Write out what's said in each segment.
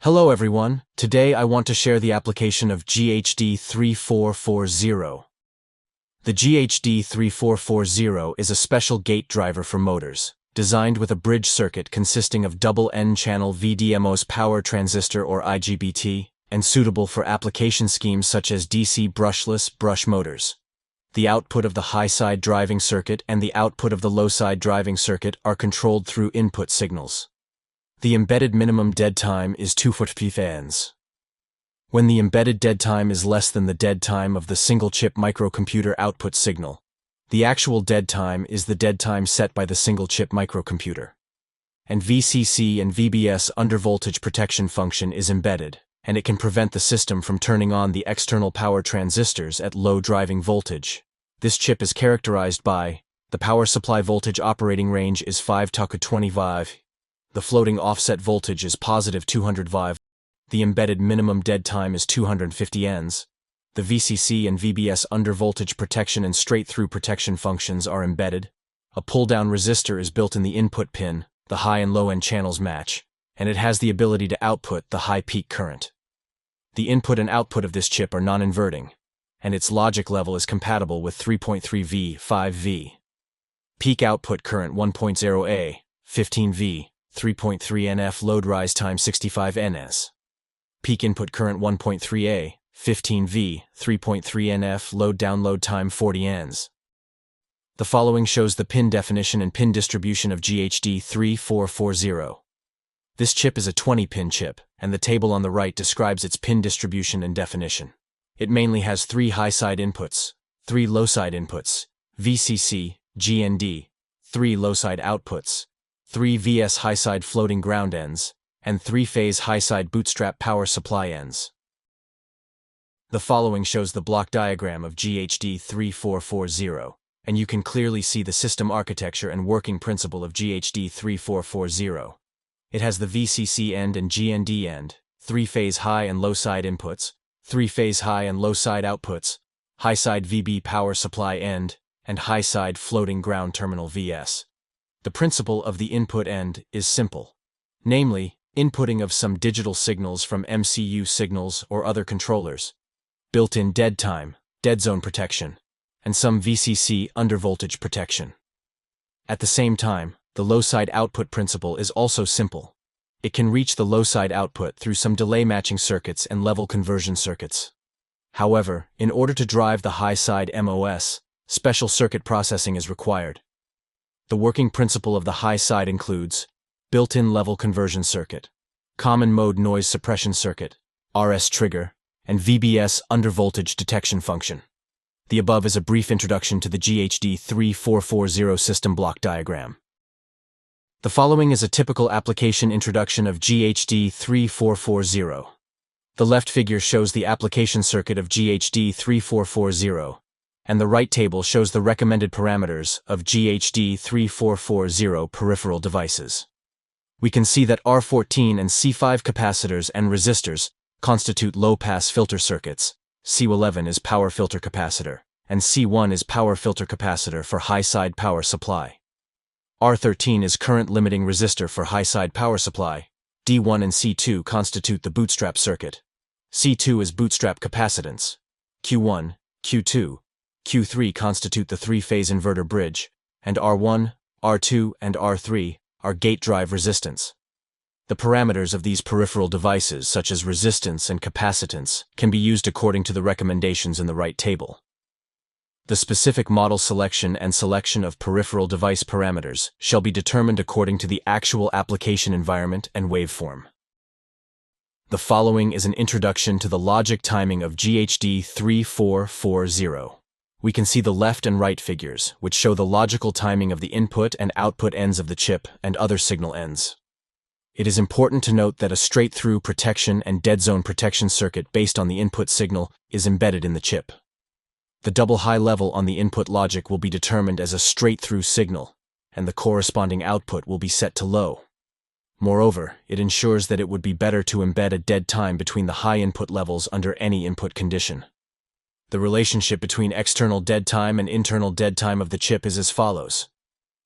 Hello everyone, today I want to share the application of GHD3440. The GHD3440 is a special gate driver for motors, designed with a bridge circuit consisting of double N-channel VDMOS power transistor or IGBT, and suitable for application schemes such as DC brushless brush motors. The output of the high-side driving circuit and the output of the low-side driving circuit are controlled through input signals. The embedded minimum dead time is 2.5 seconds. When the embedded dead time is less than the dead time of the single-chip microcomputer output signal, the actual dead time is the dead time set by the single-chip microcomputer. And VCC and VBS undervoltage protection function is embedded, and it can prevent the system from turning on the external power transistors at low driving voltage. This chip is characterized by the power supply voltage operating range is 5 to 25. The floating offset voltage is positive 200 V. The embedded minimum dead time is 250 Ns. The VCC and VBS undervoltage protection and straight-through protection functions are embedded. A pull-down resistor is built in the input pin, the high and low end channels match, and it has the ability to output the high peak current. The input and output of this chip are non-inverting, and its logic level is compatible with 3.3 V, 5 V. Peak output current 1.0 A, 15 V. 3.3 NF load rise time 65 ns. Peak input current 1.3 A, 15 V, 3.3 NF load download time 40 Ns. The following shows the pin definition and pin distribution of GHD3440. This chip is a 20-pin chip, and the table on the right describes its pin distribution and definition. It mainly has 3 high-side inputs, 3 low-side inputs, VCC, GND, 3 low-side outputs, 3 VS high-side floating ground ends, and 3-phase high-side bootstrap power supply ends. The following shows the block diagram of GHD3440, and you can clearly see the system architecture and working principle of GHD3440. It has the VCC end and GND end, 3-phase high and low-side inputs, 3-phase high and low-side outputs, high-side VB power supply end, and high-side floating ground terminal VS. The principle of the input end is simple, namely, inputting of some digital signals from MCU signals or other controllers, built-in dead time, dead zone protection, and some VCC undervoltage protection. At the same time, the low-side output principle is also simple. It can reach the low-side output through some delay matching circuits and level conversion circuits. However, in order to drive the high-side MOS, special circuit processing is required. The working principle of the high side includes built-in level conversion circuit, common mode noise suppression circuit, RS trigger, and VBS undervoltage detection function. The above is a brief introduction to the GHD3440 system block diagram. The following is a typical application introduction of GHD3440. The left figure shows the application circuit of GHD3440. And the right table shows the recommended parameters of GHD3440 peripheral devices. We can see that R14 and C5 capacitors and resistors constitute low-pass filter circuits, C11 is power filter capacitor, and C1 is power filter capacitor for high-side power supply. R13 is current-limiting resistor for high-side power supply, D1 and C2 constitute the bootstrap circuit. C2 is bootstrap capacitance. Q1, Q2, Q3 constitute the 3-phase inverter bridge, and R1, R2, and R3 are gate drive resistance. The parameters of these peripheral devices, such as resistance and capacitance, can be used according to the recommendations in the right table. The specific model selection and selection of peripheral device parameters shall be determined according to the actual application environment and waveform. The following is an introduction to the logic timing of GHD3440. We can see the left and right figures, which show the logical timing of the input and output ends of the chip and other signal ends. It is important to note that a straight-through protection and dead zone protection circuit based on the input signal is embedded in the chip. The double high level on the input logic will be determined as a straight-through signal, and the corresponding output will be set to low. Moreover, it ensures that it would be better to embed a dead time between the high input levels under any input condition. The relationship between external dead time and internal dead time of the chip is as follows.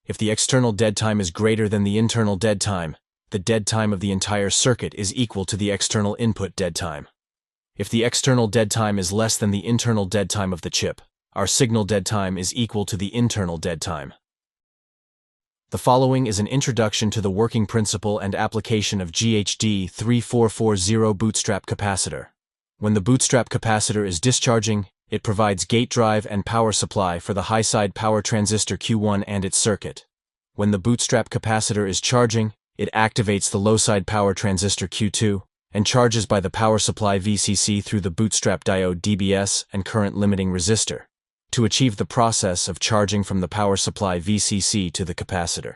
If the external dead time is greater than the internal dead time, the dead time of the entire circuit is equal to the external input dead time. If the external dead time is less than the internal dead time of the chip, our signal dead time is equal to the internal dead time. The following is an introduction to the working principle and application of GHD3440 bootstrap capacitor. When the bootstrap capacitor is discharging, it provides gate drive and power supply for the high-side power transistor Q1 and its circuit. When the bootstrap capacitor is charging, it activates the low-side power transistor Q2 and charges by the power supply VCC through the bootstrap diode DBS and current limiting resistor to achieve the process of charging from the power supply VCC to the capacitor.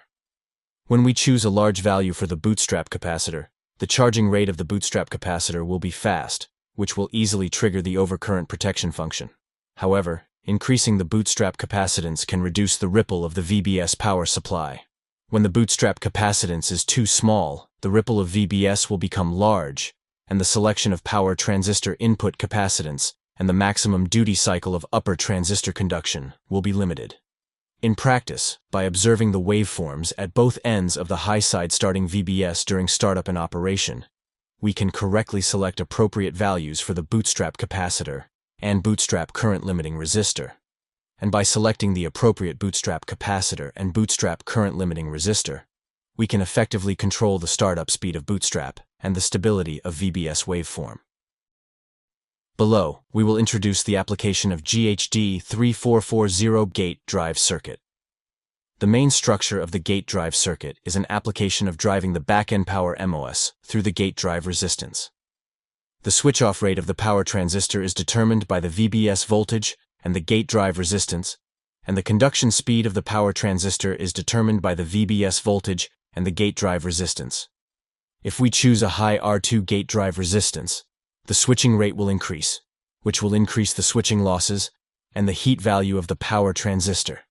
When we choose a large value for the bootstrap capacitor, the charging rate of the bootstrap capacitor will be fast, which will easily trigger the overcurrent protection function. However, increasing the bootstrap capacitance can reduce the ripple of the VBS power supply. When the bootstrap capacitance is too small, the ripple of VBS will become large, and the selection of power transistor input capacitance and the maximum duty cycle of upper transistor conduction will be limited. In practice, by observing the waveforms at both ends of the high-side starting VBS during startup and operation, we can correctly select appropriate values for the bootstrap capacitor and bootstrap current limiting resistor. And by selecting the appropriate bootstrap capacitor and bootstrap current limiting resistor, we can effectively control the startup speed of bootstrap and the stability of VBS waveform. Below, we will introduce the application of GHD3440 gate drive circuit. The main structure of the gate drive circuit is an application of driving the back-end power MOS through the gate drive resistance. The switch-off rate of the power transistor is determined by the VBS voltage and the gate drive resistance, and the conduction speed of the power transistor is determined by the VBS voltage and the gate drive resistance. If we choose a high R2 gate drive resistance, the switching rate will increase, which will increase the switching losses and the heat value of the power transistor.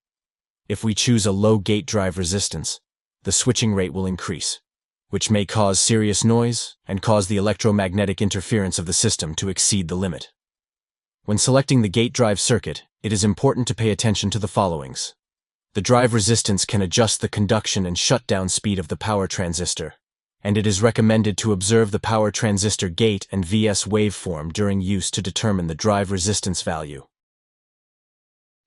If we choose a low gate drive resistance, the switching rate will increase, which may cause serious noise and cause the electromagnetic interference of the system to exceed the limit. When selecting the gate drive circuit, it is important to pay attention to the followings. The drive resistance can adjust the conduction and shutdown speed of the power transistor, and it is recommended to observe the power transistor gate and VS waveform during use to determine the drive resistance value.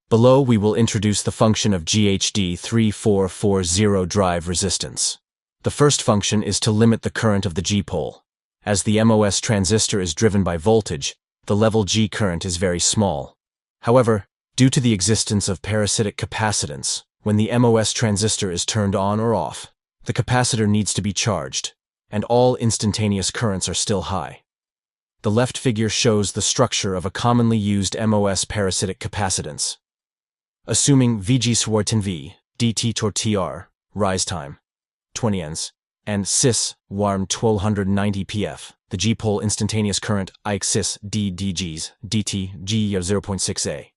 Below, we will introduce the function of GHD3440 drive resistance. The first function is to limit the current of the G-pole. As the MOS transistor is driven by voltage, the level G current is very small. However, due to the existence of parasitic capacitance, when the MOS transistor is turned on or off, the capacitor needs to be charged, and all instantaneous currents are still high. The left figure shows the structure of a commonly used MOS parasitic capacitance. Assuming VG/V, DT/TR, rise time, 20 Ns, and cis, warm 1290 pf, the G-pole instantaneous current IX DDGs, DT, G 0.6A.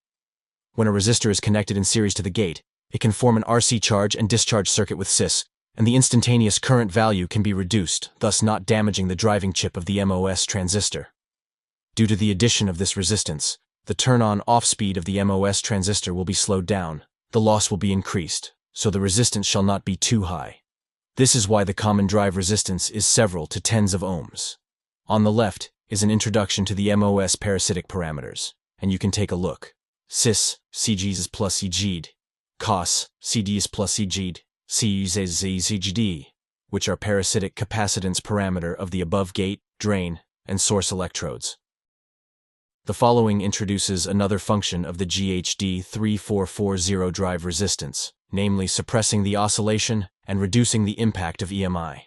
When a resistor is connected in series to the gate, it can form an RC charge and discharge circuit with cis, and the instantaneous current value can be reduced, thus not damaging the driving chip of the MOS transistor. Due to the addition of this resistance, the turn-on-off speed of the MOS transistor will be slowed down, the loss will be increased, so the resistance shall not be too high. This is why the common drive resistance is several to tens of ohms. On the left is an introduction to the MOS parasitic parameters, and you can take a look. Cis, CGs plus CG'd, COS, CDs plus CG'd, CGD, which are parasitic capacitance parameter of the above gate, drain, and source electrodes. The following introduces another function of the GHD3440 drive resistance, namely suppressing the oscillation and reducing the impact of EMI.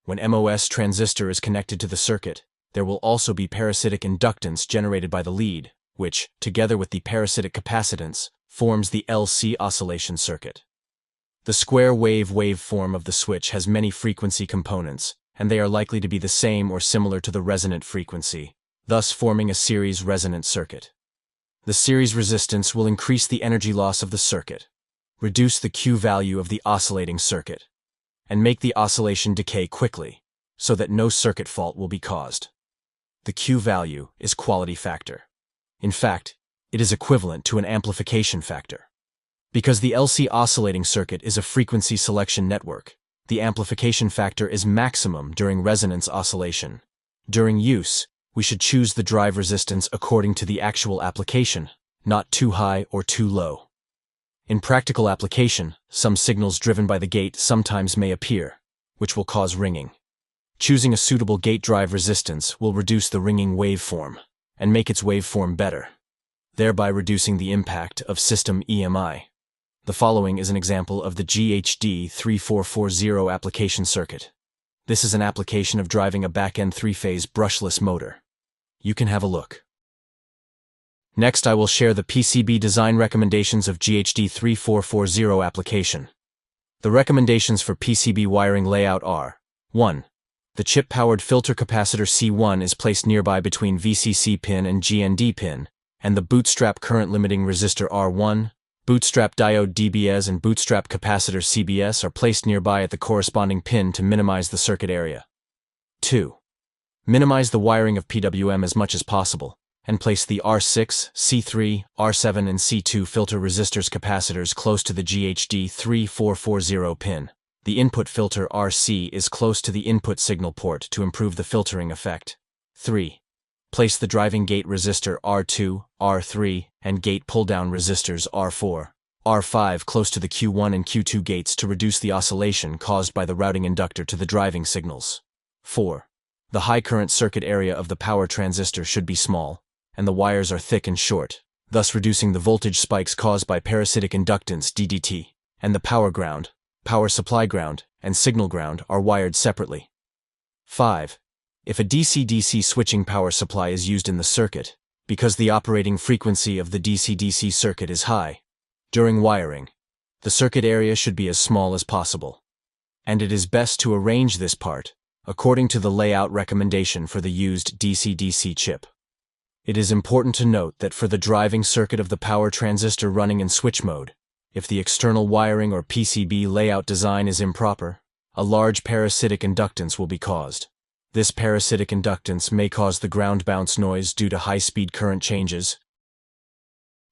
When MOS transistor is connected to the circuit, there will also be parasitic inductance generated by the lead, which, together with the parasitic capacitance, forms the LC oscillation circuit. The square wave waveform of the switch has many frequency components, and they are likely to be the same or similar to the resonant frequency, thus forming a series resonant circuit. The series resistance will increase the energy loss of the circuit, reduce the Q value of the oscillating circuit, and make the oscillation decay quickly, so that no circuit fault will be caused. The Q value is quality factor. In fact, it is equivalent to an amplification factor. Because the LC oscillating circuit is a frequency selection network, The amplification factor is maximum during resonance oscillation. During use, we should choose the drive resistance according to the actual application, not too high or too low. In practical application, some signals driven by the gate sometimes may appear, which will cause ringing. Choosing a suitable gate drive resistance will reduce the ringing waveform and make its waveform better, thereby reducing the impact of system EMI. The following is an example of the GHD3440 application circuit. This is an application of driving a back-end three-phase brushless motor. You can have a look. Next, I will share the PCB design recommendations of GHD3440 application. The recommendations for PCB wiring layout are: 1. The chip-powered filter capacitor C1 is placed nearby between VCC pin and GND pin, and the bootstrap current limiting resistor R1, bootstrap diode DBS and bootstrap capacitor CBS are placed nearby at the corresponding pin to minimize the circuit area. 2. Minimize the wiring of PWM as much as possible, and place the R6, C3, R7 and C2 filter resistors capacitors close to the GHD3440 pin. The input filter RC is close to the input signal port to improve the filtering effect. 3. Place the driving gate resistor R2, R3, and gate pull-down resistors R4, R5 close to the Q1 and Q2 gates to reduce the oscillation caused by the routing inductor to the driving signals. 4. The high current circuit area of the power transistor should be small, and the wires are thick and short, thus reducing the voltage spikes caused by parasitic inductance DDT, and the power ground, power supply ground, and signal ground are wired separately. 5. If a DC-DC switching power supply is used in the circuit, because the operating frequency of the DC-DC circuit is high, during wiring, the circuit area should be as small as possible. And it is best to arrange this part according to the layout recommendation for the used DC-DC chip. It is important to note that for the driving circuit of the power transistor running in switch mode, if the external wiring or PCB layout design is improper, a large parasitic inductance will be caused. This parasitic inductance may cause the ground bounce noise due to high-speed current changes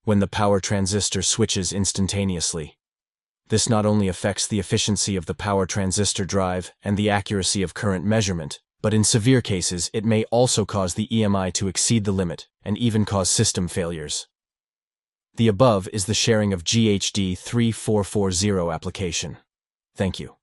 when the power transistor switches instantaneously. This not only affects the efficiency of the power transistor drive and the accuracy of current measurement, but in severe cases it may also cause the EMI to exceed the limit and even cause system failures. The above is the sharing of GHD3440 application. Thank you.